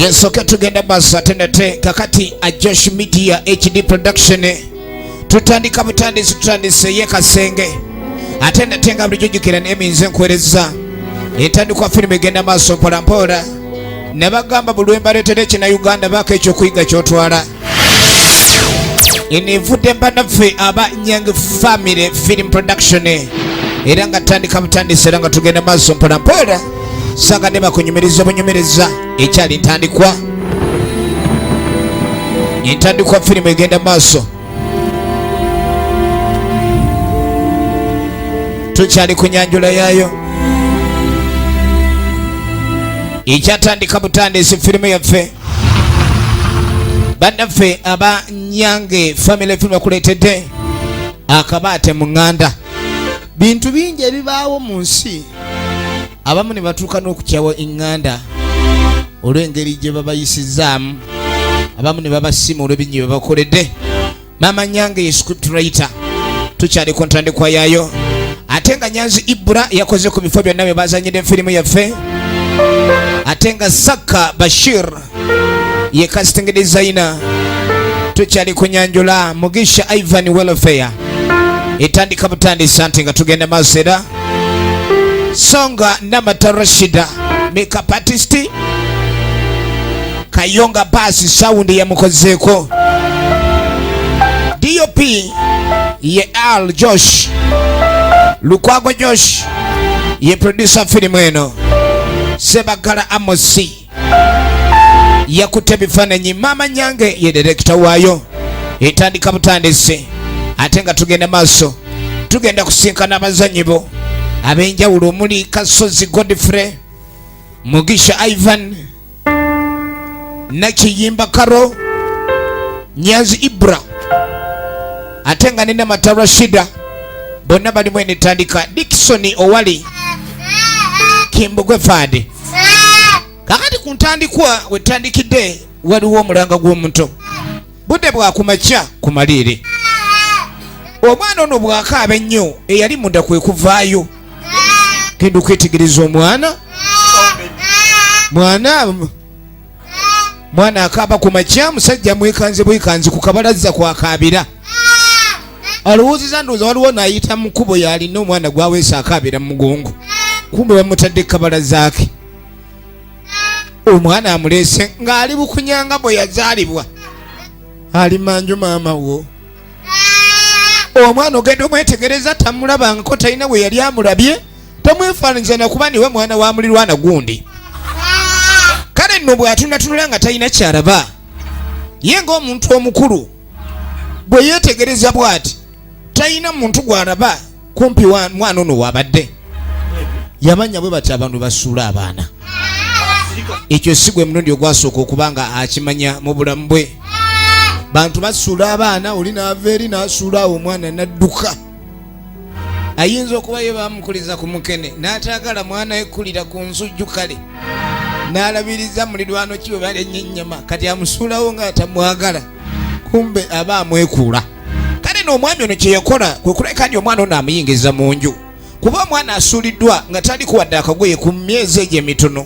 Yes, okay, tugenda basa atendete kakati a Josh Media HD production tutandika butandisi tutandise ye Kasenge atendete nga bulijjo jukira n'eminze nkwereza etandikwa filime egenda maaso mpola mpola ne bagamba bulwemba leetere kina Uganda baka ekyo kuyiga kyotwala enivudde mbanaffe aba Nyange Family Film Production era nga tandika butandisi era nga tugenda maaso mpola mpola sanga ne bakunyumiriza bunyumiriza ekyali ntandikwa filime egenda maaso tukyali ku nyanjula yaayo ekyatandika butandisi filime yaffe bannaffe aba Nyange Family Film bakuleetedde akabaate mu ŋŋanda. Bintu bingi ebibaawo mu nsi abamu ne batuuka n'okukyawa eŋŋanda olw'engeri gye babayisizaamu, abamu ne babasiima olw'ebingi bye bakoledde. Maama Nyange ye script writer, tukyali ku ntandikwa yaayo ate nga Nyanzi Ibra yakoze ku bifo byonna bye bazanyidde firimu yaffe, ate nga Saka Bashir ye casting designer. Tukyali ku nyanjula Mugisha Ivan Welfare etandika butandisi ate nga tugenda maaso era Songa Namata Rashida makeup artist, Kayonga Basi sound yamukozeeko, DOP ye Al Josh Lukwago Josh ye producer filimu eno, Sebagala Amosi yakutte bifaananyi, Maama Nyange ye director waayo. Etandika butandisi ate nga tugenda maaso tugenda kusinkana abazanyi bo ab'enjawulo omuli Kasozi Godfrey, Mugisha Ivan, Nakiyimba Karo, Nyanzi Ibra ate nga ne Namata Rashida bonna balimu enetandika, Dickson Owali, Kimbugwe Fadi. Kakati ku ntandikwa wetandikidde waliwo omulanga gw'omuto, budde bwakumakya ku maliiri omwana ono bw'akaaba ennyo eyali munda kwe kuvaayo. Genda okwetegereza omwana akaaba ku makya, musajja mwekanze bwekanzi ku kabalaza kwakaabira, alowooziza ndowooza waliwo n'ayita mu kkubo yalina omwana gwaweesa akaabira mu mugongo, kumbe bamutadde kabalaza ke. Omwana amuleese ng'ali bukunyanga bwe yazaalibwa, ali manju maama wo. Omwana ogenda omwetegereza tamulabangako, talina we yali amulabye, tamwefaananiza nakuba niwe mwana wa mulirwana gundi. Kale nno bw'atunatunula nga talina kyalaba, ye ng'omuntu omukulu bwe yeetegereza bw'ati talina muntu gw'alaba, kumpi mwana ono wabadde. Yamanya bwe bati abantu basuula abaana. Ekyo si gwe mulundi ogwasooka okuba nga akimanya mu bulamu bwe. Bantu basuula abaana, oli n'ava eri n'asuula awo omwana n'adduka. Ayinza okuba ye bamukuliza ku mukene n'ataagala mwana ekkulira ku nsujju kale, n'alabiriza mulirwano ki we balennye ennyama, kati amusuulawo ng'atamwagala, kumbe aba amwekuula. Kale n'omwami ono kye yakola kwe kuleka nti omwana ono amuyingiza mu nju, kuba omwana asuuliddwa nga tali kuwadde akagoye ku myezi egyo emitono.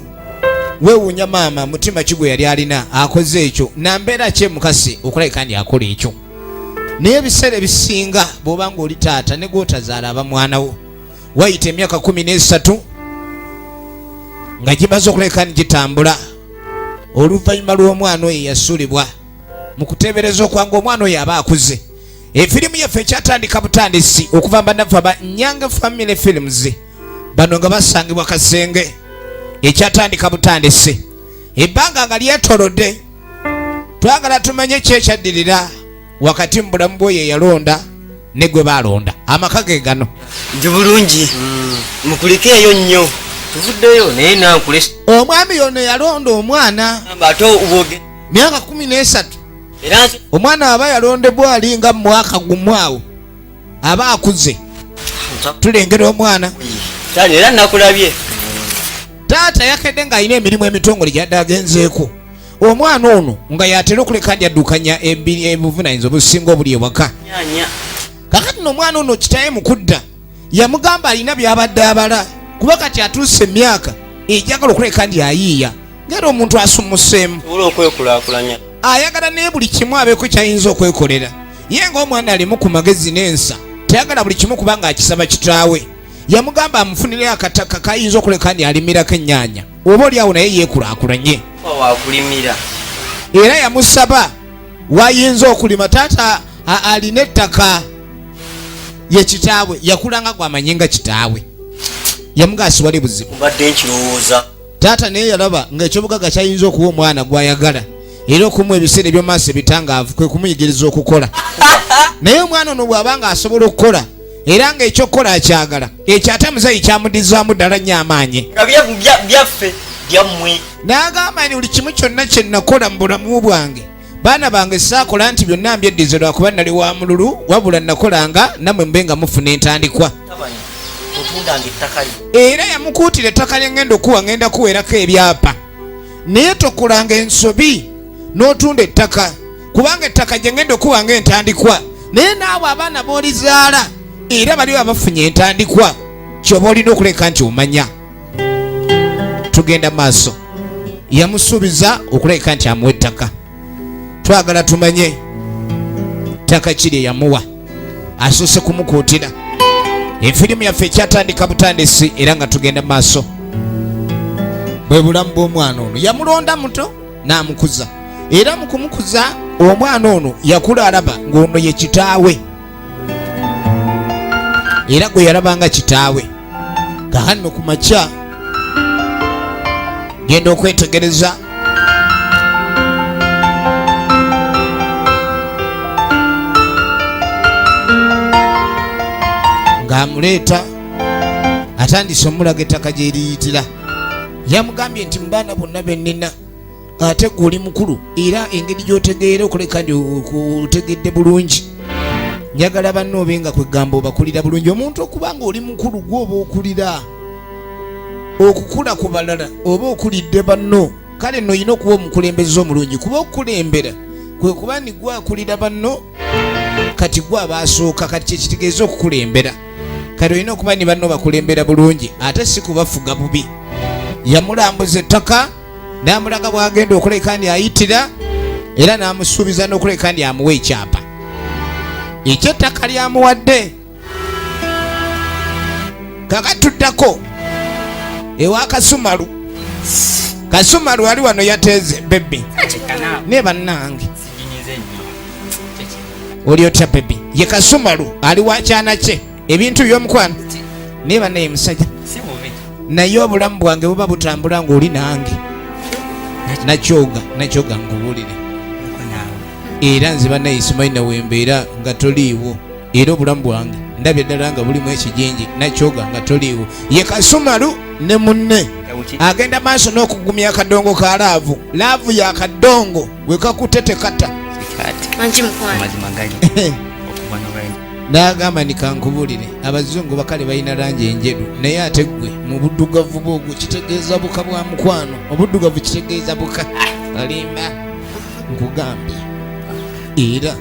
Weewuunya maama mutima kigwe yali alina akoze ekyo, nambeera ki mukasi okulabika nti akola ekyo. Naye ebiseera ebisinga bw'oba ng'oli taata ne gw'otazaala aba mwana wo, wayita emyaka 13 nga gimaze okulabika nti gitambula, oluvannyuma lw'omwana oyo yasuulibwa, mu kuteebereza okwanga omwana oyo aba akuze. Efirimu yaffe ekyatandika butandisi okuva bannaffe aba Nyange Family Films bano nga basangibwa Kasenge. Ekyatandika butandisi ebbanga nga lyetolodde, twagala tumanye kyekyaddirira wakati mu bulamu bw'oyo eyalonda ne gwe baalonda. Amaka ge gano nti bulungi mukulikeeyo nnyo, tuvuddeyo naye nankule. Omwami yono yalonda omwana ate obwoge myaka 13 omwana aba yalondebwa alinga mu mwaka gumu awo, aba akuze. Tulengera omwana era nakulabye taata yakedde ng'alina emirimu emitongole gyadde agenzeeko. Omwana ono nga yatera okuleka ndi addukanya ebuvunaanyizibwa obusinga obuli ewaka. Kakati n'omwana ono kitaye mu kudda yamugamba alina by'abadde abala, kuba kati atuuse emyaka ejagala okuleka ndi ayiiya ngera omuntu asumuseemu sobola okwekulaakulanya ayagala naye buli kimu abeeko kyayinza okwekolera ye ng'omwana alimu ku magezi n'ensa tayagala buli kimu kubanga akisaba kitaawe yamugamba amufunire akataka kayinza okuleka ndi alimirako ennyaanya oba oli awo naye yeekulaakulanye wakulimira era yamusaba wayinza okulima taata alina ettaka ye kitaawe yakulanga gwamanyi nga kitaawe yamugaasi wali buzibu mbadde nkirowooza taata naye yalaba ng'ekyobugaga kyayinza okuwa omwana gwayagala era okumuwa ebiseera ebyomaaso ebitangaavu kwe kumuyigiriza okukola naye omwana ono bw'abanga asobola okukola era ng'ekyokukola akyagala ekyo ate muzayi kyamudizaamu ddala nnyo amaanyi nga byaffe byammwe n'agamba nti buli kimu kyonna kye nakola mu bulamu bwange baana bange saakola nti byonna mbyeddize lwakuba nali wa mululu wabula nakolanga nammwe mbe nga mufuna entandikwa otundanga ettaka lyo era yamukuutira ettaka lye ngenda okuwa ngenda kuweerako ebyapa naye tokolanga ensobi n'otunda ettaka kubanga ettaka gye ngenda okuwa ng'entandikwa naye naawe abaana b'olizaala era baliwo abafunye entandikwa kyoba olina okuleka nti omanya tugenda maaso yamusuubiza okuleka nti amuwa ettaka twagala tumanye ttaka kiri yamuwa asoose kumukuutira efirimu yaffe ekyatandika butandisi era nga tugenda maaso bwe bulamu bw'omwana ono yamulonda muto n'amukuza era mu kumukuza omwana ono yakula alaba ng'ono ye kitaawe era gwe yalabanga kitaawe kahanno ku makya genda okwetegereza ng'amuleeta atandise omulaga ettaka gye liyitira yamugambye nti mu baana bonna bennina ate gwe oli mukulu era engeri gy'otegeera okuleka ndi otegedde bulungi njagala banno obenga kwegamba obakulira bulungi omuntu okuba nga oli mukulu gwe oba okulira okukula ku balala oba okulidde banno kale nno olina okuba omukulembeze omulungi kuba okukulembera kwe kuba ni gwe akulira banno kati gwe abaasooka kati kyekitegeeza okukulembera kati olina okuba ni banno bakulembera bulungi ate si kubafuga bubi yamulambuza ettaka n'amulaga bw'agenda okuleka ndi ayitira era n'amusuubiza n'okuleka ndi amuwa ekyapa ekyettaka lyamuwadde kakatuddako ewa Kasumalu. Kasumalu ali wano yateeze bebbi ne bannange oli otya bebbi ye Kasumalu ali wakyana kye ebintu by'omukwano ne bannaye musajja naye obulamu bwange buba butambula ng'oli nange nakyoga ngubuulire era nze bannaye simanyi nawe mbeera nga toliiwo era obulamu bwange ndabye ddala nga bulimu ekijenje nakyoga nga toliiwo ye Kasumalu ne munne agenda maaso n'okugumya akadongo ka laavu ya kadongo wekakutte tekata n'agamba nti kankubulire abazungu bakale balina langi enjeru naye ate ggwe mu buddugavu bwogwo kitegeeza buka bwa mukwano obuddugavu kitegeeza buka alimba nkugambye era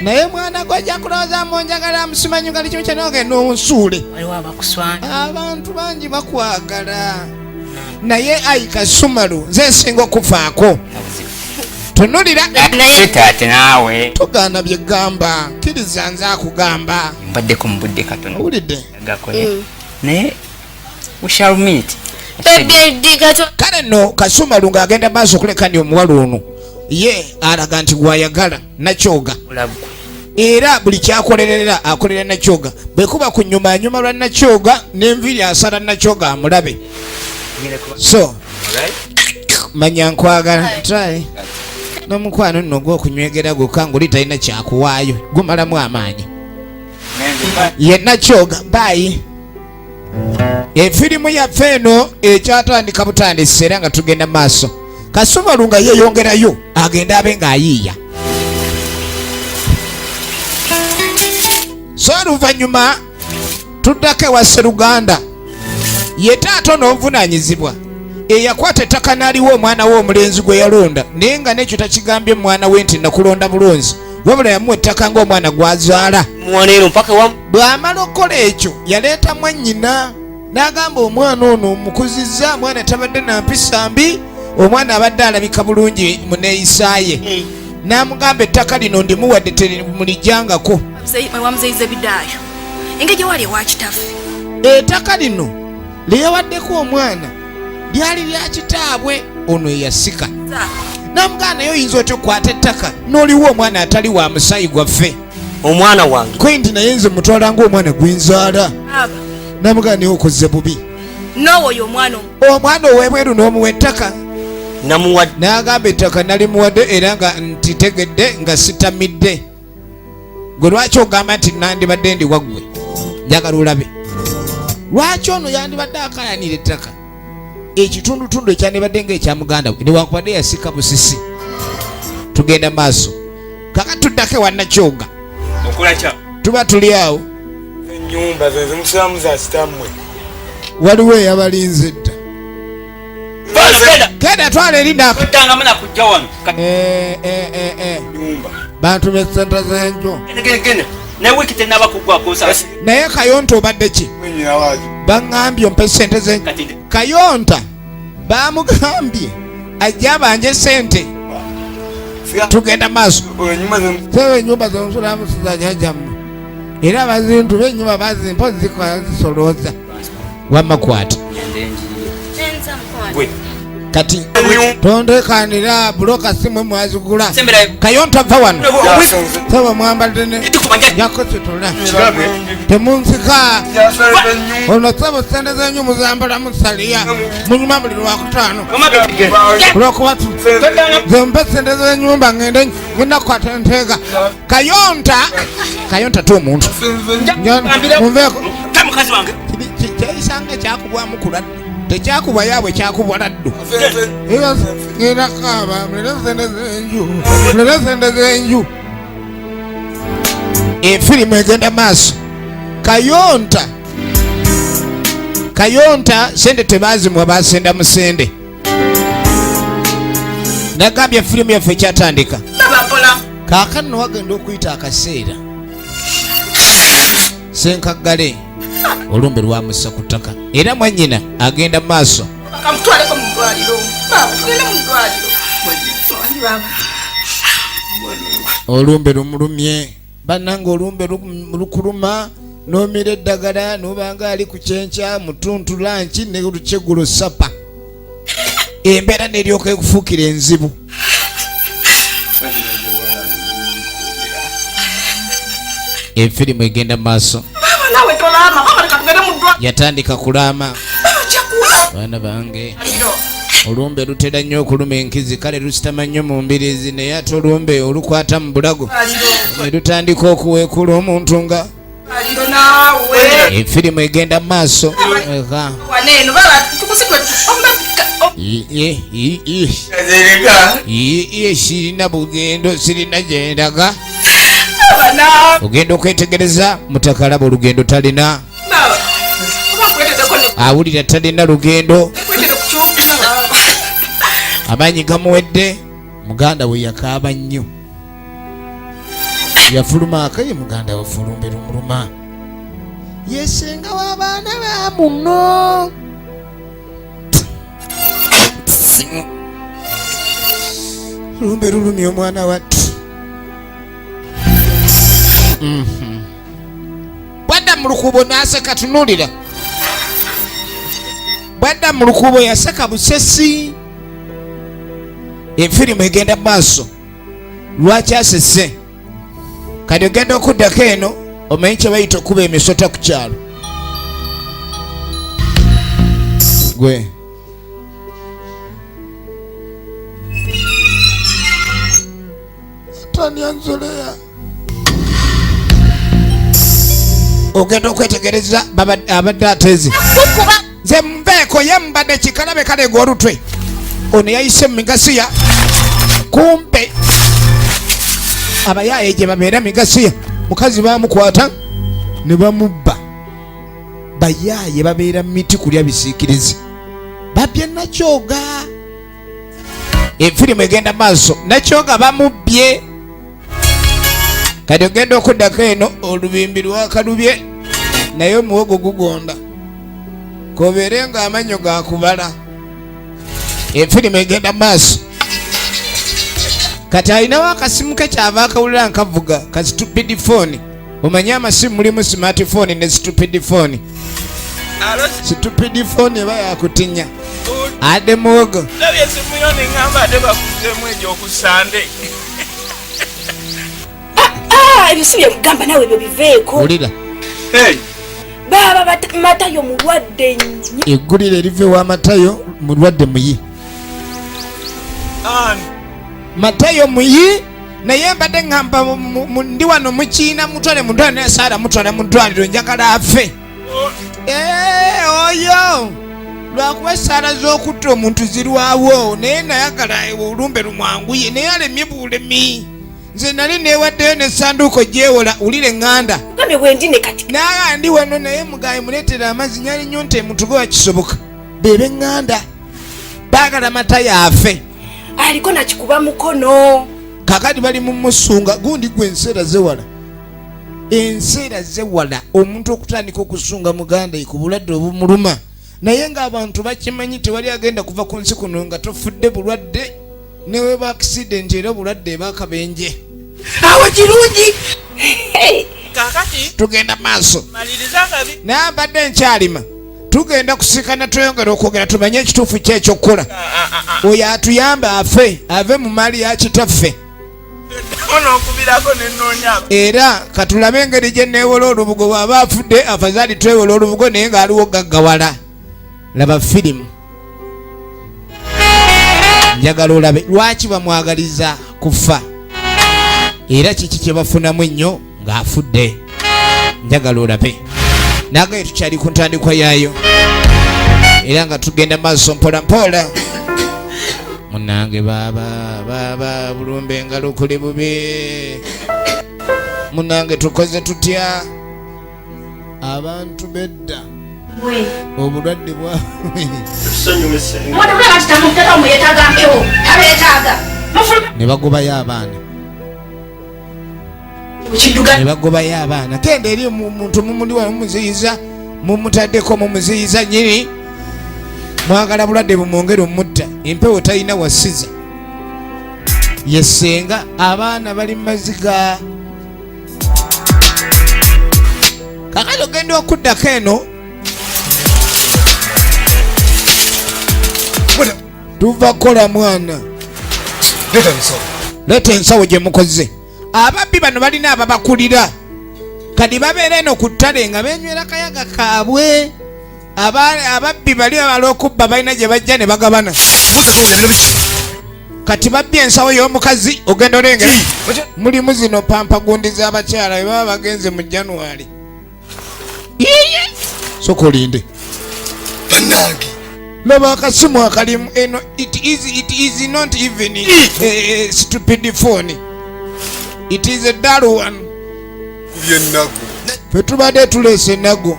naye mwana gwajja kulowooza munjagala musimanyi gali kimu kyenogenda onsuule abantu bangi bakwagala naye ayi Kasumalu nze nsinga okufaako tunulira naye taate naawe togaana byegamba kkiriza nze akugamba mbaddeko mu budde katono owulidde gakole naye we shall meet kale nno Kasumalu ng'agenda maaso okuleka ndi omuwala ono ye alaga nti gwayagala nakyoga era buli kyakolerera akolera nakyoga bwekuba ku nyuma nyuma lwa nakyoga n'enviiri asala nakyoga amulabe so manya nkwagala try n'omukwano nno gw'okunywegera gwokka ng'oli talina kyakuwaayo gumalamu amaanyi ye nakyoga baayi efirimu yaffe eno ekyatandika butandisi era nga tugenda maaso Kasumalu nga yeeyongerayo agenda abe ng'ayiiya so oluvannyuma tuddako ewa Sseruganda ye taata n'obuvunaanyizibwa eyakwata ettaka n'aliwo omwana we omulenzi gwe yalonda naye nga n'ekyo takigambye mwana we nti nakulonda bulonzi wabula yamuwa ettaka ng'omwana gwazaala mwana eno mpaka wamu bw'amala okukola ekyo yaleeta mwannyina n'agamba omwana ono omukuzizza, mwana tabadde na mpisa mbi, omwana abadde alabika bulungi mu neeyisaaye. N'amugamba ettaka lino ndimuwadde temulijjangako. Wamuzeyiza bidaayo engeri gye wali ewa kitaffe. Ettaka lino lye yawaddeko omwana lyali lya kitaabwe, ono eyasika. N'amugamba naye oyinza otya okukwata ettaka n'oliwo omwana atali wa musaayi gwaffe? Omwana wange. Kwenti naye nze mutwala ng'omwana gwinzaala. N'amugamba naye okoze bubi. N'owoyo omwana ow'ebweru n'omuwa ettaka. Namuwadde. N'agamba ettaka nalimuwadde era nga ntitegedde nga sitamidde. Gwe lwaki ogamba nti nandibadde ndi waggwe? Njagala olabe. Lwaki ono yandibadde akayanira ettaka? Ekitundutundu ekyandibadde ng'ekya muganda we newankubadde yasika busisi. Tugenda maaso. Kaka tuddako ewannakyoga. Okola kya? Tuba tuli awo. Ennyumba ze zimusiramu za kitammwe. Waliwo eyabalinze dda. Genda twala erinako. Tutangamu na kujja wano. Nyumba. Bantu b'essente z'enju. Genda. Ne wiki tenaba kugwako sasa. Naye Kayonta obadde ki? Mwenye awaji. Baŋŋambye ompe ssente z'enju. Kayonta bamugambye ajja abanje ssente. Tugenda maaso. Ennyumba z'omusulamu sizajjajjamu. Era abazintu b'ennyumba bazimpa zikola zisolooza. Wamma kwata. Kati tondekanira buloka simu mwazigula. Kayonta va wano. Saba mwambadde ne yakositola. Temunsika. Ono saba ssente z'enju muzambala musaliya. Munyuma buli lwakutaano. Olwokuba zempe ssente z'ennyumba ngenda kukwata enteega. Kayonta tu omuntu. Munveeko. Mukazi wange. Kyeyisanga kyakubwamu kuladdu. Tekyakubwa yaabwe kyakubwa laddu. Ngenda kaaba mulere ssente z'enju. Efirimu egenda maaso. Kayonta sente tebaazimwa basenda musende. Nagambye efirimu yaffe ekyatandika. Kaakano wagenda okuyita akaseera. Senkaggale olumbe lwamussa ku ttaka era mwannyina agenda maaso. Kamutwaleko mu ddwaliro. Tugende mu ddwaliro. Olumbe lumulumye. Bannanga olumbe lukuluma n'omira eddagala n'obanga ali ku kyenkya mutuntu lanki ne lukyeggulo sapa. Embeera n'eryoka ekufuukira enzibu. Efirimu egenda maaso. Yatandika kulaama. Baana bange olumbe lutera nnyo okuluma enkizi, kale lusitama nnyo mu mbirizi, naye ate olumbe olukwata mu bulago ne lutandika okuweekula omuntu nga efirimu egenda maaso. Sirina bugendo, sirina gyendaga. Ogenda okwetegereza mutakalaba olugendo talina. Awulira talina lugendo. Amaanyi gamuwedde. Muganda we yakaaba nnyo. Yafuluma akaye muganda we fulumbe lumuluma. Yesenga w'abaana ba muno. Lumbe lulumye omwana wattu. Bwadda mu lukubo n'aseka tunulira. Bwadda mu lukubo yaseka busesi. Efirimu egenda maaso. Lwaki asese? Kati ogenda okuddako eno omanyi kye bayita okuba emisota ku kyalo. Gwe Tanya Nzoleya ogenda okwetegereza abadde atezi. Nze mbeeko ye mbadde kikalabe kaleega olutwe. Ono yayise mu migasiya. Kumpe abayaaye gye babeera migasiya, mukazi bamukwata ne bamubba. Bayaaye babeera mu miti kulya bisiikirizi. Babbye Nakyoga. Efirimu egenda maaso. Nakyoga bamubbye. Kati ogenda okuddako eno olubimbi lwakalubye naye omuwogo gugonda. kobeere ng'amannyo gakubala efirimu egenda maaso. Kati alinawo akasimu ke kyava akawulira nkavuga ka stupid phone. Omanyi amasimu mulimu smartphone ne stupid phone. Stupid phone eba yakutinya ade muwogo Labye simu yo nengamba ate bakuzeemu egyo okusande. Ebyo si bye kugamba nawe ebyo biveeko. wulira Baba Matayo mulwadde nnyo. eggulire erive wa Matayo mulwadde muyi. Matayo muyi naye mbadde ngamba ndi wano mukiina mutwale mudwaliro naye Saara mutwala mudwaliro njagala afe. Oyo lwakuba Saara z'okutta omuntu zirwawo naye nayagala olumbe lumwanguye naye alemye bulemi. Nze nali neewaddeyo n'essanduuko gyewola wulire ŋŋanda. Gambe bwendi ne kati. Naye ndi wano naye mugaye muleetera amazzi nyali nnyo nte mutuge wakisoboka. Beebe ŋŋanda baagala Matayo afe. Aliko nakikuba mukono. Kakati bali mu musunga gundi gwe enseera zewala. Enseera zewala omuntu okutandika okusunga muganda ku bulwadde obumuluma. Naye ng'abantu bakimanyi tewali agenda kuva ku nsi kuno nga tofudde bulwadde newe ba accident era bulwadde bakabenje. Awo kirungi. Kakati Tugenda maaso. maliriza ngabi. Naye mbadde nkyalima. Tugenda kusikana tweyongera okwogera tumanye ekituufu ky'ekyokukola. Oyo atuyambe afe ave mu maali ya kitaffe. Ono okubirako nenoonya. Era katulabe engeri gye neewola olubugo bw'aba afudde afazaali twewola olubugo naye ng'aliwo gaggawala. Laba firimu. Njagala olabe lwaki bamwagaliza kufa era kiki kye bafunamu ennyo ng'afudde. Njagala olabe nagaye tukyali ku ntandikwa yaayo era nga tugenda maaso mpola mpola. Munange baba bulumbe engalo kuli bubi. Munange tukoze tutya abantu bedda obulwadde bwa ne bagobayo abaana. Ne bagobayo abaana. Kenda eri omuntu mumuli wa mumuziyiza mumutaddeko mumuziyiza nyini mwagala bulwadde bumwongere omutta empewo talina wasiza yesenga abaana bali maziga. Kakati ogenda okuddako eno tuva kola mwana leeta ensawo gye mukoze. Ababbi bano balina ababakulira kati babeera eno ku ttale nga beenywera kayaga kaabwe. Ababbi bali abala okubba balina gye bajja ne bagabana. Kati babbye ensawo y'omukazi ogenda olengera mulimu zino pampa gundi z'abakyala bwe baba bagenze mu January. Soka olinde laba akasimu akalimu eno it is not even a stupid phone. It is a dull one. Fe tubadde tuleese nago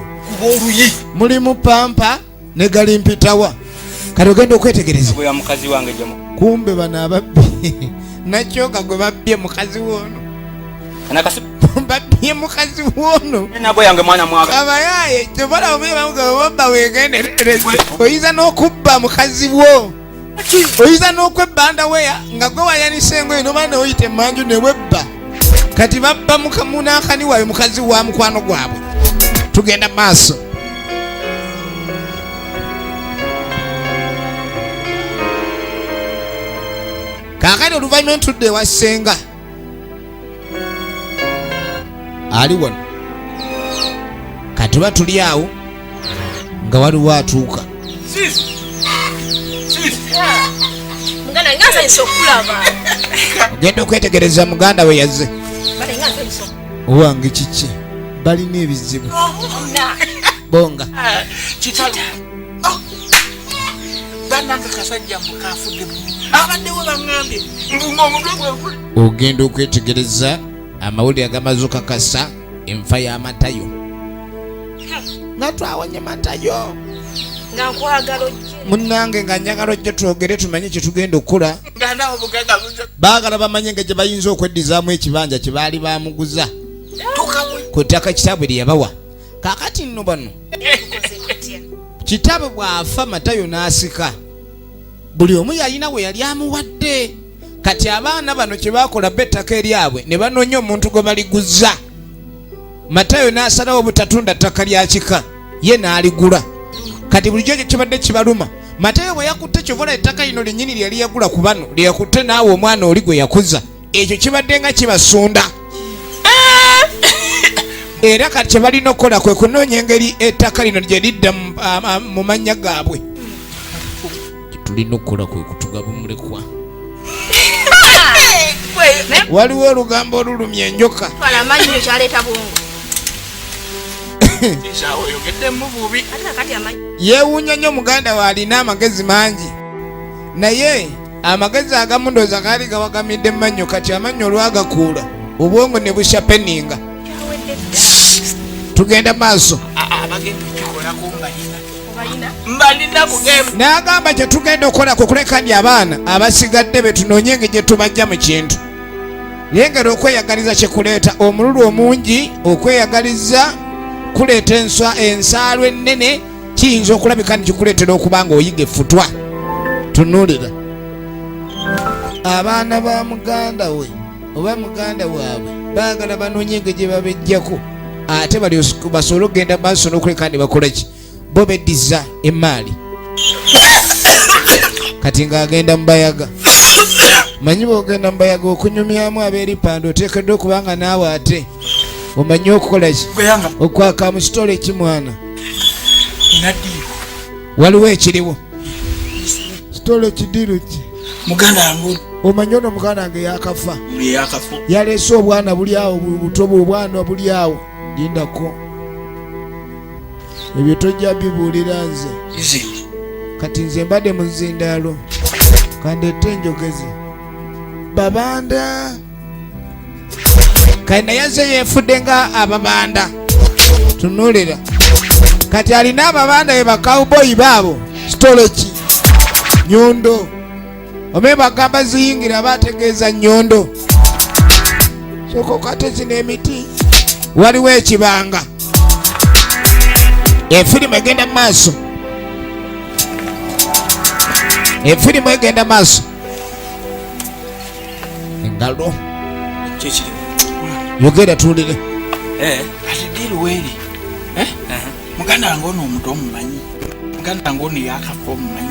mulimu pampa ne galimpitawa. Kati ogenda okwetegereza bwe ya mukazi wange jamu kumbe bano ababbi nakyoka gwe babbye mukazi woono. anakasi Babbye mukazi woono nabo yange mwana mwaga abayaye kyobala omwebabba wegenderereze. Oyinza n'okubba mukazi wo. Oyinza n'okwebbanda weya nga gwe wayanisa engoye noba neoyita emmanju ne webba. Kati babba munaakani waawe mukazi wa mukwano gwabwe. Tugenda maaso. Kaakati oluvannyuma ntudde ewa ssenga ali wano. Kati tuba tuli awo nga waliwo atuuka. Muganda ngaza isokulaba. Ogenda okwetegereza muganda we yazze. Bale ngaza iso. Owange kiki balina ebizibu bonga Kitalo. Bananga kasajja mukafudde. Abadde we bangambye. Mbungo omudwe gwe. ogenda okwetegereza amawulire agamaze okakasa enfa ya Matayo. Natwawonye Matayo Nga nkwagala ojje. munnange nga njagala ojje twogere tumanye kye tugenda okukola. Ganda obuganda buzo. Baagala bamanye nga gye bayinza okweddizaamu ekibanja kye baali bamuguza Tukabwe. ku ttaka kitaabwe lye yabawa. Kaakati nno bano Kitabe bw'afa Matayo n'asika. Buli omu yalina we yali amuwadde. Kati abaana bano kye baakola bettaka eryabwe ne banoonya omuntu gwe baliguza. Matayo n'asalawo obutatunda ttaka lya kika, ye n'aligula. Kati bulijjo ekyo kibadde kibaluma. Matayo bwe yakutte kyovola ettaka lino lyennyini lyali yagula ku bano lyeyakutte naawe omwana oli gwe yakuza, ekyo kibadde nga kibasunda. Era kati kye balina okukola kwe kunoonya engeri ettaka lino gye lidda mu mannya gaabwe. Tulina okukola kwe kutugaba omulekwa. Waliwo olugambo olulumya enjoka. Amanyi kyaleeta bungu. Yeewuunya nnyo muganda we alina amagezi mangi, naye amagezi agamu ndowooza gaali gawagamidde mannyo. Kati amannyo olwagakuula obwongo ne busha peninga. Tugenda maaso. N'agamba kye tugenda okukola kwe kulekani abaana abasigadde be tunoonye engeri gye tubajja mu kintu. Yengera okweyagaliza kye kuleeta omululu omungi, okweyagaliza kuleeta ensaalwa ennene, kiyinza okulabika nti kikuleetera okuba nga oyiga effutwa. Tunuulira abaana ba muganda we oba muganda waabwe baagala banoonye engeri gye babejjako, ate basobole okugenda maaso n'okuleka ne bakola ki, bo beddiza emaali. Kati ng'agenda mu bayaga. Manyi bw'ogenda mu bayaga okunyumyamu ab'eripande oteekeddwa okubanga naawe ate omanyi okukola ki, okwaka mu kitole kimwana. Waliwo ekiriwo kitole kidiru ki muganda wange. Omanyi ono muganda wange yakafa, yaleese obwana buli awo, butobo obwana buli awo. Lindako ebyo tojja bibuulira nze. Kati nze mbadde mu nzindaalo, kandeete enjogezi babanda. Kati naye nze yeefudde nga ababanda. Tunuulira kati alina ababanda be bakawuboyi baabo kitole ki, nyondo. Ome bagamba ziyingira bategeeza nyondo. Soko kate zino emiti waliwo ekibanga. Efirimu egenda mu maaso, efirimu egenda mu maaso. Engalo yogera tuwulire. Kati diru weeri muganda wange ono omuntu omumanyi, muganda wange ono yakafa omumanyi.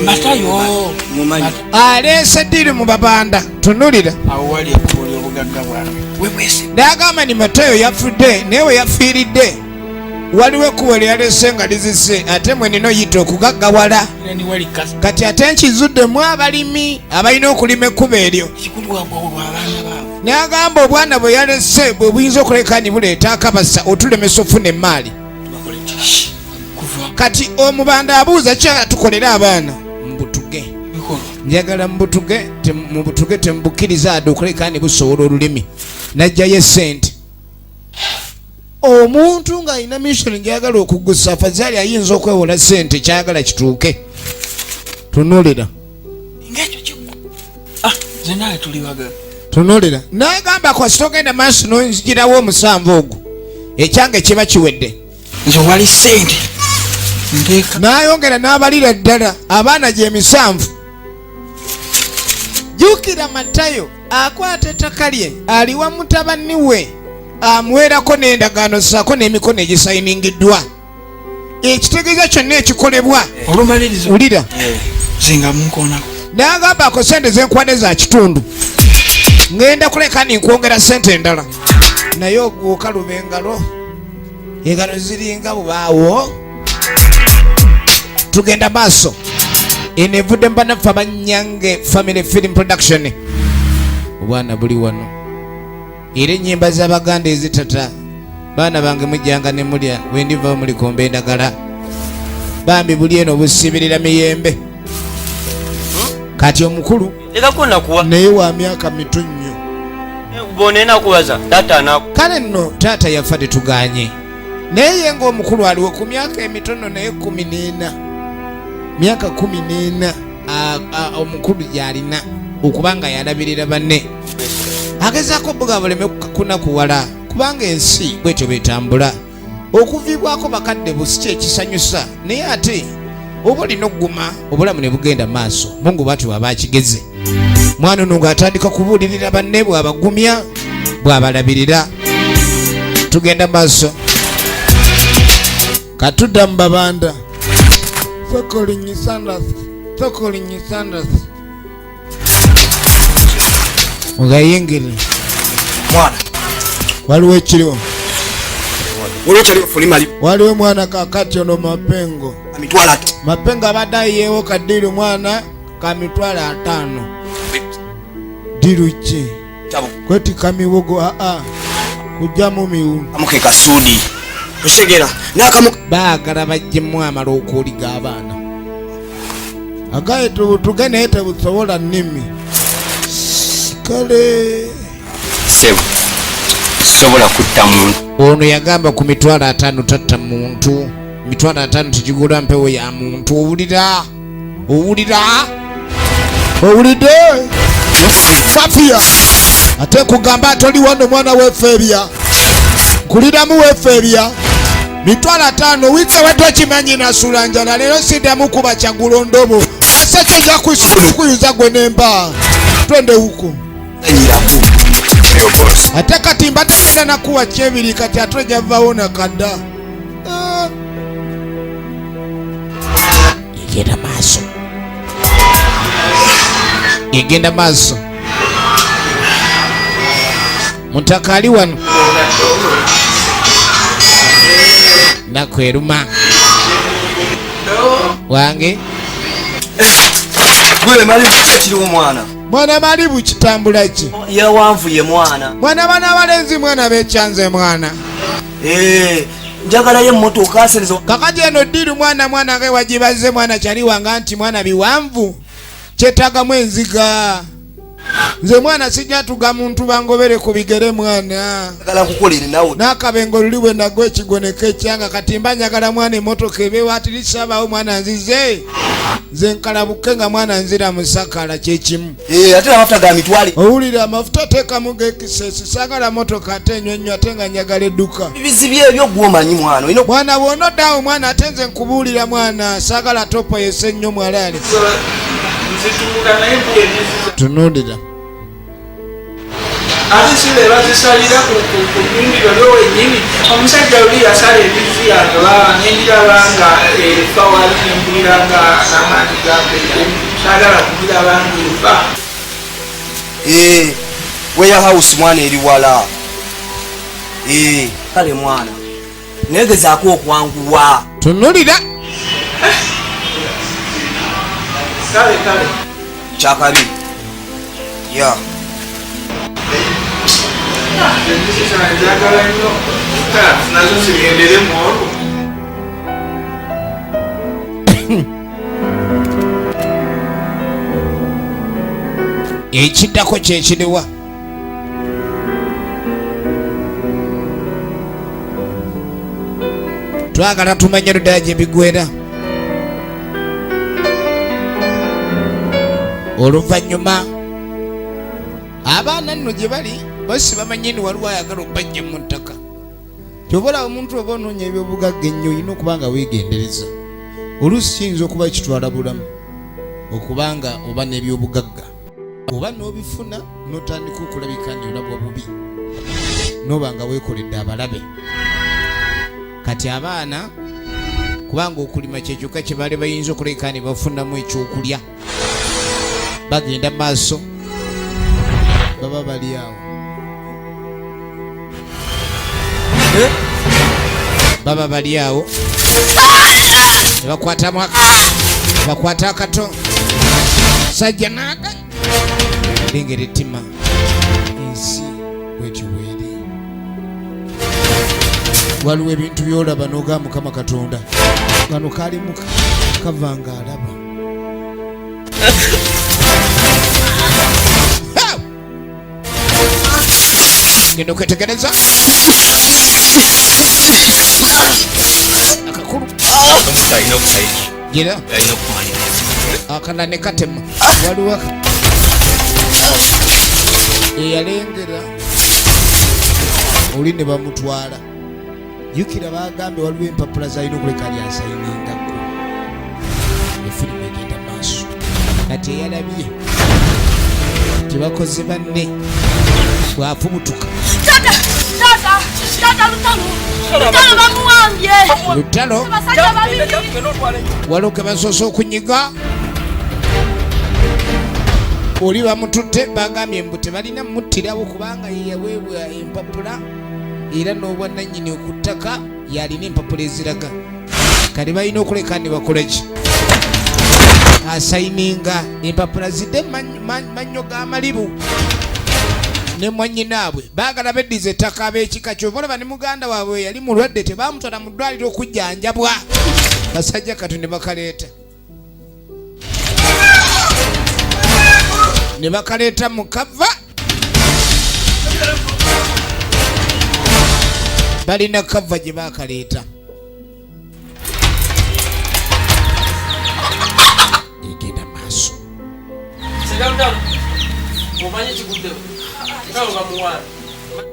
Matayo mumanyi aleese diri mu babanda. Tunulira awo wali ekubuli obugagga bwange webwese. n'agamba ni Matayo yafudde, naye we yafiiridde waliwo ekkubo lye yaleese nga lizise, ate mwe nina oyita okugaggawala. Kati ate nkizuddemu abalimi abalina okulima ekkubo eryo. N'agamba obwana bwe yalese bwe buyinza okuleka ni buleeta akabasa otulemesa ofuna emmaali. Kati omubanda abuuza kyala tukolera abaana mbutuge. Njagala mubutuge temubukkiriza ade okuleka ni busobola olulimi. Najjayo essente. Omuntu ng'alina mission njagala okugusa afadhali ayinza okwewola ssente kyagala kituuke. Tunuulira zenaye tuliwaga. Tunuulira n'agamba kwasita ogenda maaso n'onzigirawo omusanvu ogwo ekyange kiba kiwedde. Nze wali ssente nteeka. N'ayongera n'abalira ddala abaana gye misanvu. Jjukira Matayo akwata ettaka lye aliwa mutabani we amuweerako n'endagaano ssaako n'emikono egisayiningiddwa. Ekitegeeza kyonna ekikolebwa olumalirizo wulira zinga munkoonako. N'agamba ako sente zenkwane za kitundu, ngenda kuleka ninkwongera sente endala. Naye ogwokaluba engalo, engalo ziringa bubaawo. Tugenda maaso. Eno evudde mu bannaffe abanyange Family Film Production. Obwana buli wano era ennyimba z'Abaganda ezitata. Baana bange mujjanga ne mulya wendiva muli komba endagala. Bambi buli eno busibirira miyembe. Kati omukulu lekako nakuwa naye wa myaka mitonnyo. bone nakuwaza tata naku. Kale nno taata yafa tetuganye, naye ye ng'omukulu aliwo ku myaka emitono naye 14. Myaka 14 omukulu gy'alina okubanga yalabirira banne. Agezaako bbuga buleme kunakuwala kubanga ensi bwetyo betambula. okuvibwako bakadde busi kyekisanyusa naye ate oba olina okuguma obulamu ne bugenda maaso Mungu bwati waba akigeze mwana ono ng'atandika kubuulirira banne bw'abagumya bw'abalabirira tugenda maaso katudda mu babanda Sokolinyi Sanders ogayingire mwana waliwo ekiriwo waliwo mwana kakati ono mapengo amitwala mapengo abadde ayiyeewo kaddiiri mwana ka mitwalo 5 diru ki kwetika miwogo kujjamu miwulu amuke kasudi oshegera nakamu baagala bajjemu amala okuwuliga abaana agaye tubutuge naye tebusobola nnimi kale Sebu sobola kutta muntu ono yagamba ku mitwalo 5 tatta muntu mitwalo 5 tugigula mpewo ya muntu owulidde Fafia ate kugamba toli wano mwana wefebya kuliramu wefebya mitwalo 5 witse wetu kimanyi nasula njala leero siddamu kuba kyagulo ndobo asekenja kuyuza gwe nemba twende huko ate kati mbategenda nakuwa kyebiri kati ate javaawo nakadda yegenda maaso mutaka ali wano nakweruma wange gwe mali kiriwo mwana malibu kitambula ki yawanvuye mwana bana balenzi mwana bekyanze mwana njagala ye mmotoka asenzo kakati eno ddiru mwana nga wagibaze mwana kyali wanga nti mwana biwanvu kyetagamu enziga nze mwana sijatuga muntu bangobere ku bigere mwana njagala kukolere nawe n'akabengo luli bwe nagwa ekigoneko ekyanga kati mba njagala mwana emmotoka ebeewo atirisabaawo mwana nzize nze nkalabuke nga mwana nzira musakala kyekimu ate amafuta ga mitwale owulira amafuta teekamu gekisesi saagala motoka ate ennyonyo ate nga njagala edduka bizibi ebyo gwomanyi mwana mwana bw'onoddaawo mwana ate nze nkubuulira mwana saagala topo yese nnyo mwalaale tunuulira ate sile bazisalira ku nnyumbiro lyo wennyini omusajja oli yasala ebizi yagaba nendirabanga efa wali nembuliranga n'amaani gambe saagala kubirabanga efa warehouse mwana eri wala kale mwana negezaako okwanguwa tunulira kale kyakabi ya njagala nnyo nazo zigendere muolwo ekiddako kyekiriwa twagala tumanye ddala gye bigwera oluvannyuma abaana nno gye bali basi bamanyi ni waliwo ayagala okubajja mu ttaka kyobola omuntu oba onoonya ebyobugagga ennyo olina okuba nga weegendereza oluusi kiyinza okuba kitwala bulamu okubanga oba n'ebyobugagga oba n'obifuna n'otandika okulabika nti olabwa bubi n'oba nga weekoledde abalabe kati abaana kubanga okulima kyekyokka kye baali bayinza okuleka ne bafunamu ekyokulya bagenda maaso baba bali awo baba bali awo bakwata akato sajja naaga lengera ettima ensi bwetyo bweri waliwo ebintu byolaba n'oga Mukama Katonda kano kalimu kavanga alaba genda okwetegereza akakulu gira akana ne katema waliwo eyalengera oli ne bamutwala yukira bagambe waliwo empapula zalina okuleka lyasayiningako efirimu egenda maaso kati eyalabye tebakoze banne bwafubutuka lutalo waliwo ke basoose okunyiga oli bamutute bagambye mbu tebalina muttirawo kubanga yeyaweebwa empapula era n'obwannannyini ku ttaka yalina empapula eziraga kale balina okuleka ne bakolaki asayininga empapula zidde mannyo g'amalibu ne mwannyinaabwe baagala beddiza ettaka ab'ekika kyova olaba ne muganda waabwe yali mulwadde tebamutwala mu ddwaliro okujjanjabwa basajja katu ne bakaleeta ne bakaleeta mu kava balina kava gye baakaleeta egenda maaso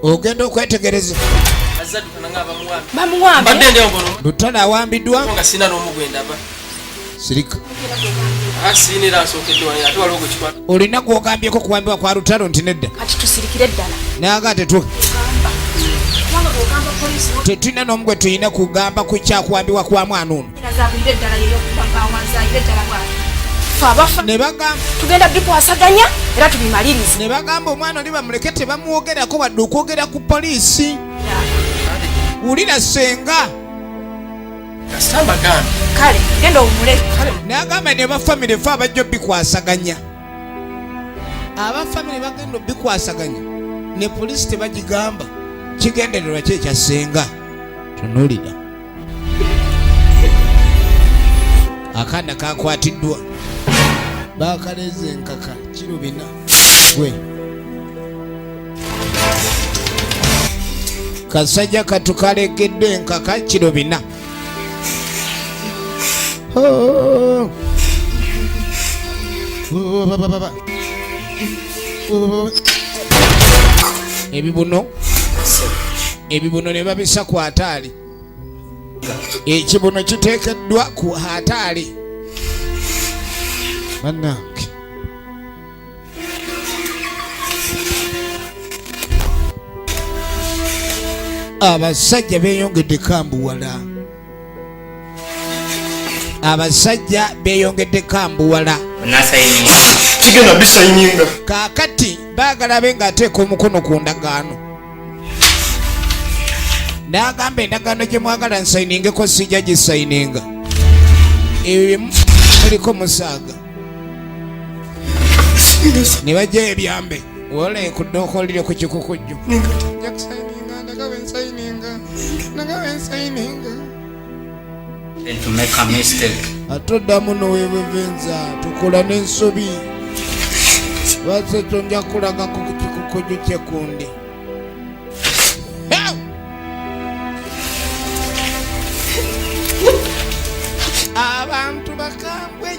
ogenda okwetegereza lutalo awambiddwa sirika olina gwogambyeko kuwambibwa kwa lutalo nti nedda naga tetulina n'omu gwe tulina kugamba ku kyakuwambibwa kwa mwana ono ne bagamba tugenda bikwasaganya era tubimalirize ne bagamba omwana oli bamuleke tebamwogerako wadde okwogera ku poliisi wulira senga kale genda omuleke n'agamba ne bafamire fe abajja obikwasaganya abafamire bagenda obikwasaganya ne poliisi tebagigamba kigendererwa ki ekyasenga tunuulira akaana kakwatiddwa bakaleze enkaka kiro 4 gwe kasajja katukalegedde enkaka kiro 4 ebibuno ne babisa ku ataali ekibuno kiteekeddwa ku ataali bannange abasajja beeyongedde kambuwala abasajja beeyongedde kambuwala kigenda bisayininga kaakati baagala be ng'ateeka omukono ku ndagaano n'agamba endagaano gye mwagala nsayiningeko sijja gisayininga ebyo muliko musaaga ne bajja ebyambe wole kudookolire ku kikukujju atoddamu nowebevenza tukola n'ensobi lwase tonja kulagako ku kikukujju kyekundi abantu bakambwe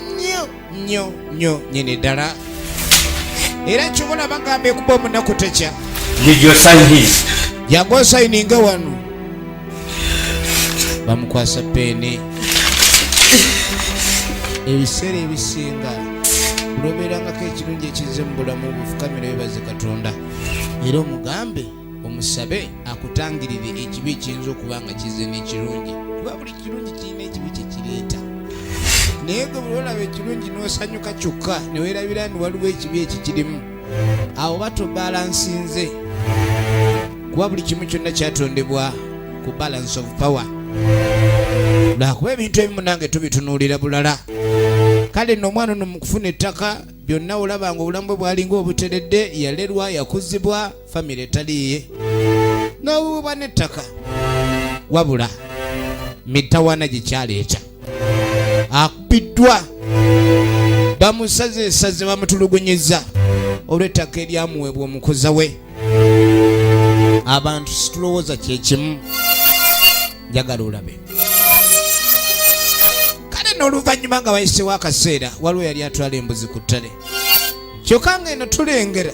nnyo nyini ddala era kyobola bagamba ekuba omunaku tekya jangu osayininge wano bamukwasa peeni ebiseera ebisinga bulobeerangako ekirungi ekizze mu bulamu obufukamira bebaze Katonda era omugambe omusabe akutangirire ekibi ekiyinza okuba nga kizze n'ekirungi kuba buli kirungi kirina ekibi kyekireeta naye gwe bulolaba ekirungi n'osanyuka kyokka ne weerabira nti waliwo ekibi ekikirimu awo bato balansinze kuba buli kimu kyonna kyatondebwa ku balance of power lwakuba ebintu ebimu nange tubitunuulira bulala kale nno omwana ono mu kufuna ettaka byonna olaba nga obulamu bwe bwalinga obuteredde yalerwa yakuzibwa famire etaliiye n'obubwa n'ettaka wabula mitawana gye kyaleeta akubiddwa bamusaze bamutulugunyizza olw'ettaka eryamuweebwa omukoza we abantu situlowooza kyekimu njagala olabe kale n'oluvannyuma nga bayisewo akaseera waliwo yali atwala embuzi ku ttale kyokka nga eno tulengera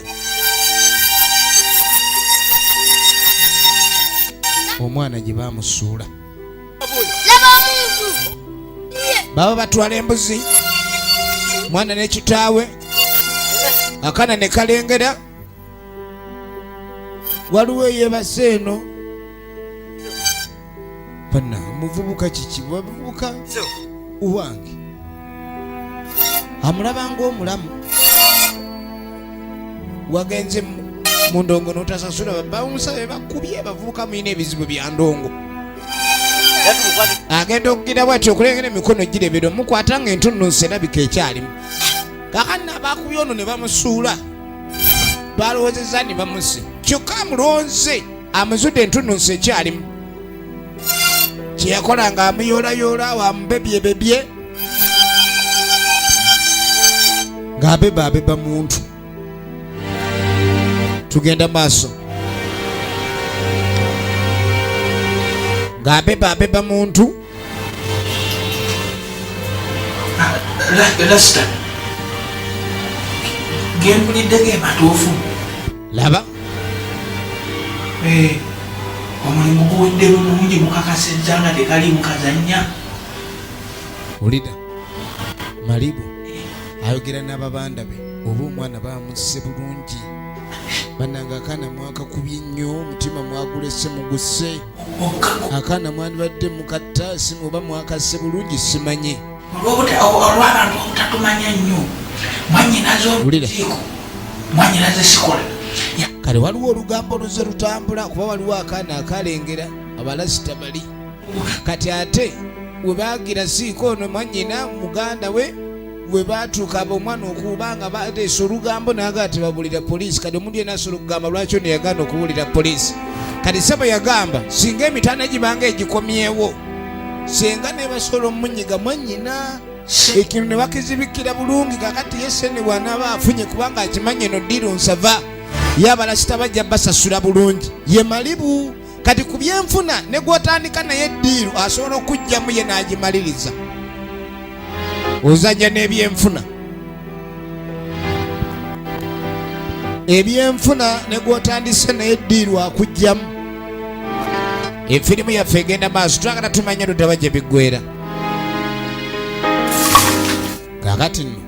omwana gye bamusuula baba batwala embuzi mwana ne kitaawe akaana ne kalengera waliwo eyebase eno bana muvubuka kiki bavubuka uwange amulaba ng'omulamu wagenze mu ndongo n'otasasula bamusabe bakubye bavubuka muyina ebizibu bya ndongo agenda okugira bwatyo okulengera emikono girebera omukwata nga entunnunsi erabika ekyalimu kakana abakubye ono ne bamusuula balowoozezza ne bamuse kyokka amulonze amuzudde entunnunsi ekyalimu kyeyakola nga amuyoolayola wamubebyebebye ng'abeba muntu tugenda maaso ng'abeba muntu lasita gempulidde ge matuufu laba omulimu guwedde bulungi mukakasizza nga tekali mukazannya ulida malibu ayogera n'ababanda be oba omwana bamusse bulungi bananga akaana mwakakubye nnyo omutima mwagulese muguse akaana mwandibadde mukattaasi oba mwakasse bulungi simanye olw'abantu obutatumanya nnyo mwanyinaze olukiiko mwanyinaze sikola kale waliwo olugambo luze lutambula kuba waliwo akaana akalengera abalasita bali kati ate webagira siiko ono mwanyina muganda we webatuuka omwana okuba nga baleese olugambo naga tebabulira poliisi kati omuntu yena asobola okugamba lwaki ono yaganda okuwulira poliisi kati sebo yagamba singa emitaana gibanga egikomyewo senga nebasobola omunyiga mwanyina ekintu ne bakizibikira bulungi kakati yese ne bwanaaba afunye kubanga akimanya eno ddiiro nsava ye abalasita bajja basasula bulungi ye malibu kati ku byenfuna ne gwotandika naye eddiiro asobola okujjamu ye n'agimaliriza ozajja n'ebyenfuna ebyenfuna ne gwotandise naye eddiiro akujjamu efirimu yaffe egenda maaso twagala tumanya ludaba gye biggwera kakati nno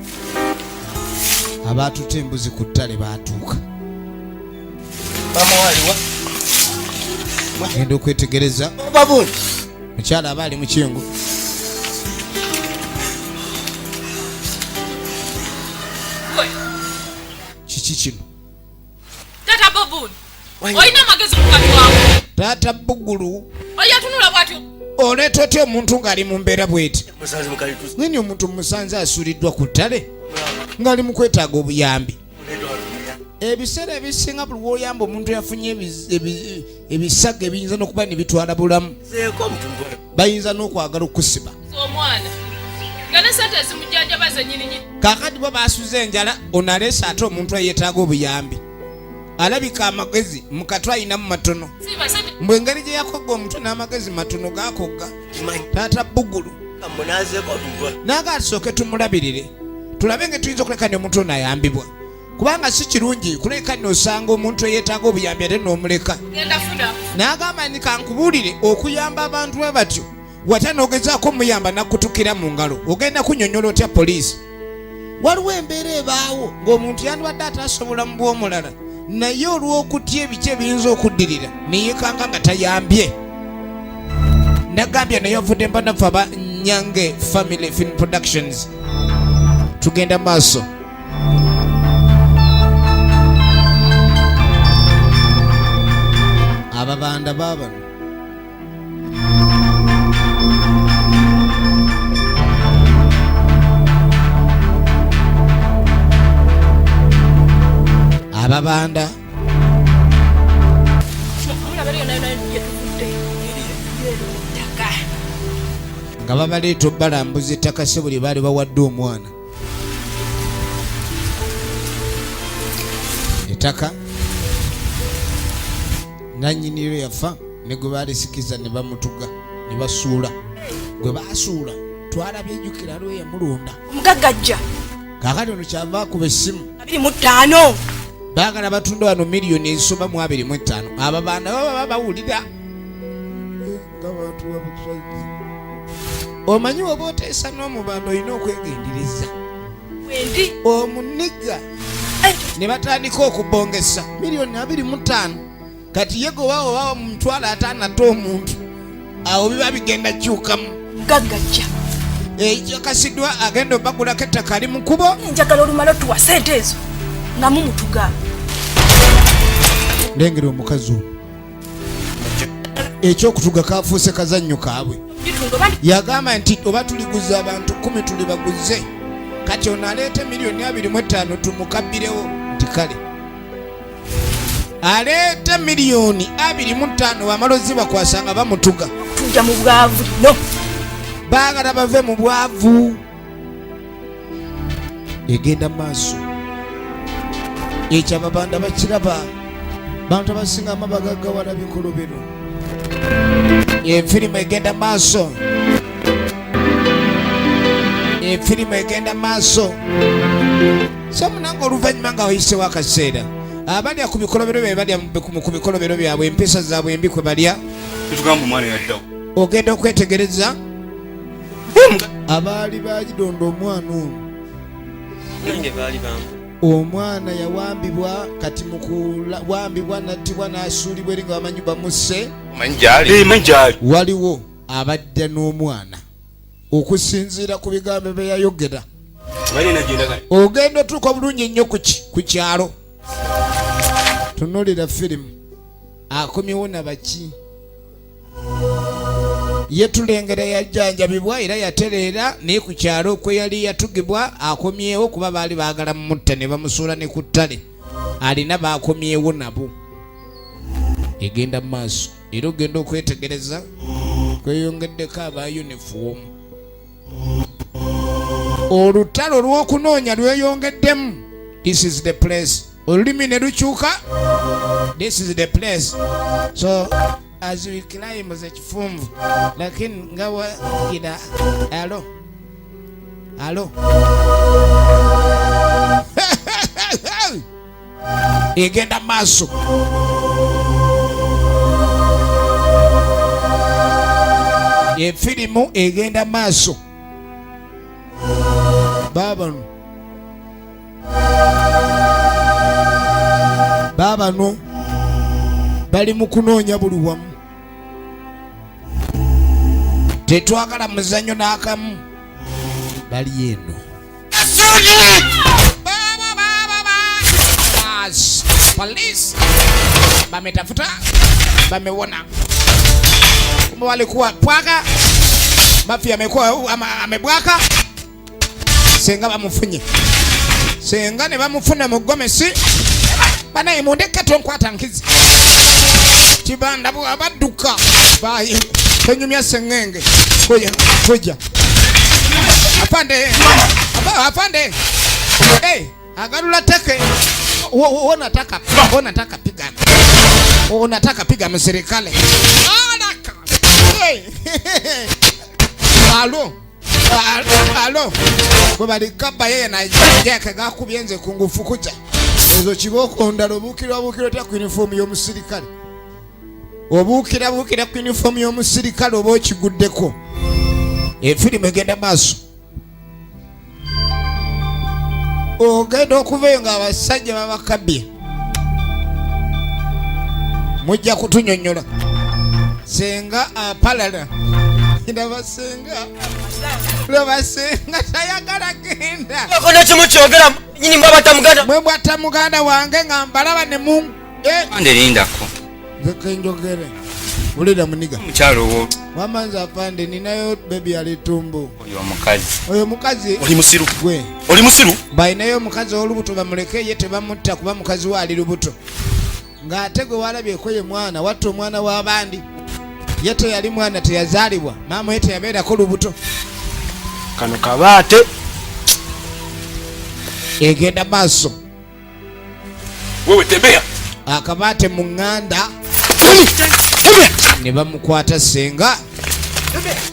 abaatuta embuzi ku ttale baatuuka genda okwetegereza mukyala aba ali mu kyengo kiki kino tata bobuni olina amagezi mukatwamu taata bugulu oyatunula bwatyo oleeta otya omuntu ng'ali mu mbeera bweti nini omuntu musanze asuuliddwa ku ttale ng'ali mu kwetaaga obuyambi ebiseera ebisinga buli lwoyamba omuntu yafunye ebisaga ebiyinza n'okuba ne bitwala bulamu bayinza n'okwagala okusiba omwana nga ne sente ezimujjanjaba zennyininyini kakati bo baasuza enjala ono aleese ate omuntu eyeetaaga obuyambi alabika amagezi mukatw ayinamu matono siba sente mbwe engeri gye yakogga omutwe n'amagezi matono gakogga taata bugulu naga atusooke tumulabirire tulabe nga tuyinza okuleka ne omuntu ono ayambibwa kubanga si kirungi kuleka nosanga omuntu eyeetaaga obuyambi ate n'omuleka genda funa n'agamba ni kankubuulire okuyamba abantu bwe batyo wata n'ogezaako omuyamba nakkutukira mu ngalo ogenda kunnyonnyola otya poliisi waliwo embeera ebaawo ng'omuntu yandibadde atasobola mu bw'omulala naye olw'okutya ebiki ebiyinza okuddirira neyekanga nga tayambye nagambye naye avudde mbanaffe aba Nyange Family Film Productions tugenda maaso ababanda baabano ababanda nga babaleeta obbalambuza ettaka se buli baali bawadde omwana ettaka nannyiniro yafa ne gwe baalisikiza ne bamutuga ne basuula gwe baasuula twalabye ejjukira aliwo yamulonda omugagajja kaakati ono kyava akuba essimu 25 baagala batunda wano miliyoni ezisoba mu 25 abo baana baba bawulira ng'abantu babusozi. Omanyi oba oteesa n'omubanda olina okwegendereza. Wendi. Omuniga ne batandika okubongesa $25,000 kati ye gobawo bawa mu $50,000 ate omuntu awo biba bigenda kyukamu Gaggajja. ekakasidwa agenda obagulako ettaka ali mu kubo. Njagala olumala otuwa ssente ezo nga mumutuga. Lengera omukazi ono ekyokutuga kafuuse kazannyo kaabwe. Yagamba nti oba tuliguza abantu 10 tulibaguze kati ono aleete $25,000 tumukabbirewo nti kale aleete $25,000 wamala ozibakwasanga bamutuga. Tujja mu bwavu lino. Baagala bave mu bwavu. Egenda maaso ekyo ababanda bakiraba bantu abasinga amabagaga wala bikolobero. Efirimu egenda maaso. Efirimu egenda maaso. Samunanga oluvannyuma nga wayisewo akaseera abalya ku bikolobero bye balya ku bikolobero byabwe empisa zaabwe embi kwe balya. Tutugamba omwana yaddawo. Ogenda okwetegereza abaali bagidonda omwana ono. Nange baali bamu. Omwana yawambibwa kati wambibwa nattibwa n'asuulibwa eri nga bamanyi bamusse. Manjali. Waliwo abadda n'omwana okusinziira ku bigambo bye yayogera. Ogenda otuuka bulungi ennyo ku kyalo. Tunuulira firimu akomyewo nabaki ye tulengera yajjanjabibwa era yatereera naye ku kyalo kwe yali yatugibwa akomyewo kuba baali baagala mumutta ne bamusuula ne ku ttale alina baakomyewo nabo. Egenda mu maaso era ogenda okwetegereza kweyongeddeko aba yunifoomu. Olutalo lw'okunoonya lweyongeddemu. This is the place. Olulimi ne lukyuka. This is the place. So as we climb the kifumvu lakini ngawa ida alo egenda maaso. Efirimu egenda maaso. Babano bali mu kunoonya buli wamu. Tetwagala muzannyo n'akamu. Bali eno. Police bametafuta bamewona. Kumbe walikuwa pwaga. Mafia amebwaka. Senga bamufunye. Senga ne bamufuna mu Gomesi. Banaye mundeka tonkwata nkizi. Kibanda bwa badduka. Baye tenyumya sengenge. Koja. Afande. Hey, agarula teke. Unataka piga. Unataka piga mserikali. Hey. Alo. Bali kaba yeye na jeke gakubyenze ku ngufu kuja. Ezo kiboko ndalo obukira ta ku uniform y'omusirikale. Obukira ku uniform y'omusirikale oba okiguddeko. Efirimu egenda maaso. Ogenda okuvayo nga abasajja babakabye. Mujja kutunyonnyola. Senga apalala. Ndabasenga tayagala genda. Bakona kimu kyogera nyini mbabata muganda. Mwe bwata muganda wange nga mbalaba ne mu. Anderindako. Zeke njogere. Ulida muniga. Mukyalo wo. Wamanza afande ninayo baby alitumbo. Oyo mukazi. Oli musiru. Gwe. Oli musiru? Bayinayo mukazi olubuto bamuleke ye tebamutta kuba mukazi wa ali lubuto. Ng'ate gwe walabye ko ye mwana watto omwana w'abandi. Yete yali mwana teyazaalibwa. Maama yete yabeerako lubuto. Kano kabaate. Egenda maaso. Wewe tembea. Akabaate mu ŋŋanda. Ne bamukwata senga.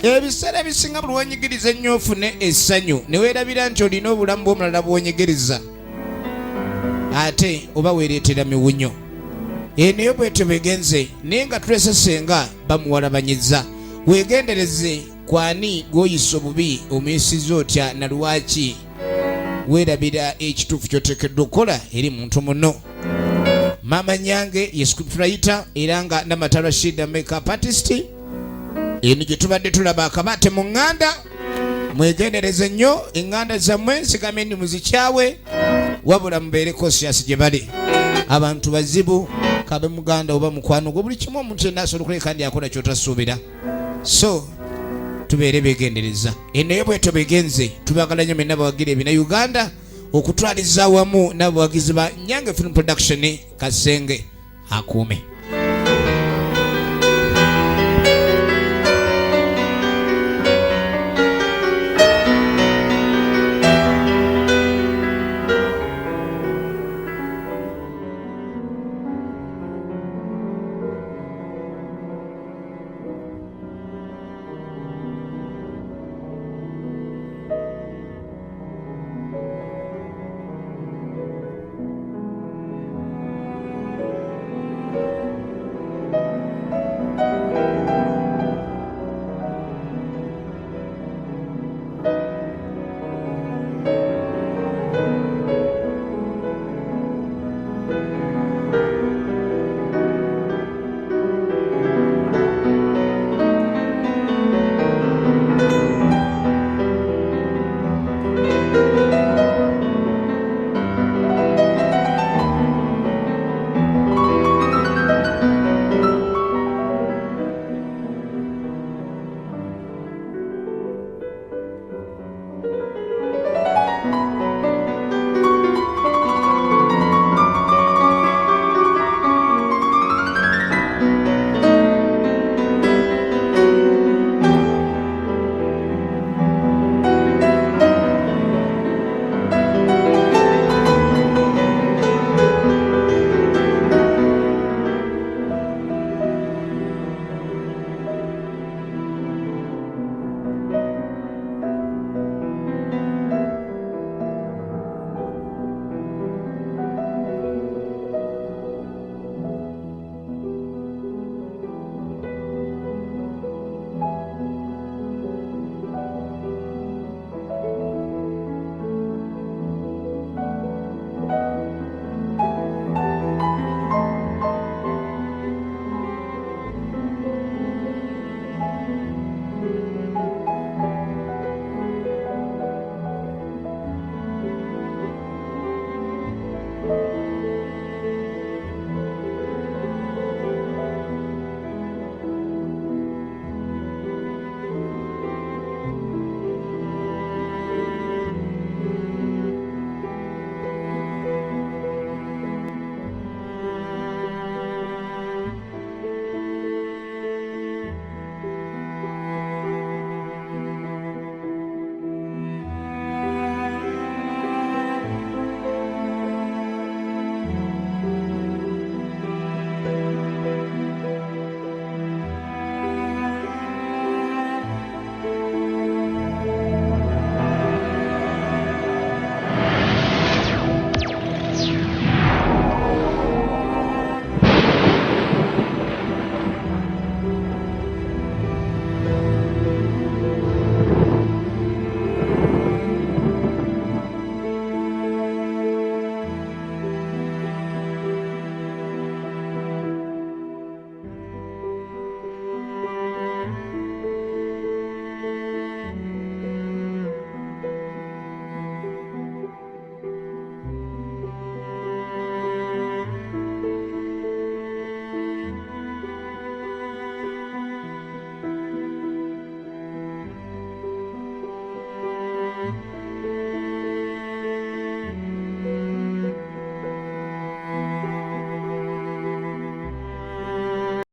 Ebiseera ebisinga buli wonyigiriza ennyo ofune essanyu ne weerabira nti olina obulamu bw'omulala bw'onyigiriza ate oba weereetera miwunyo. Naye bwetyo begenze naye nga tulese senga bamuwalabanyiza wegendereze kwani gwoyisa obubi omuyisiza otya na lwaki weerabira ekituufu kyoteekeddwa okukola eri muntu muno. Maama Nyange ye scriptwriter era nga Namata Rashid makeup artist. Eno gye tubadde tulaba akabaate mu ŋŋanda. Mwegendereze nnyo eŋŋanda zammwe nsigame ennimu zikyawe wabula mubeere conscious gye bali. Abantu bazibu kabe muganda oba mukwano gwo buli kimu omuntu yenna asobola okuleka kandi akola ky'otasuubira. So tubeere beegendereza. Eno ye bwetyo begenze tubagala nnyo mwenna bawagira ebina Uganda okutwaliza awamu n'abawagizi ba Nyange Film Production Kasenge akuume.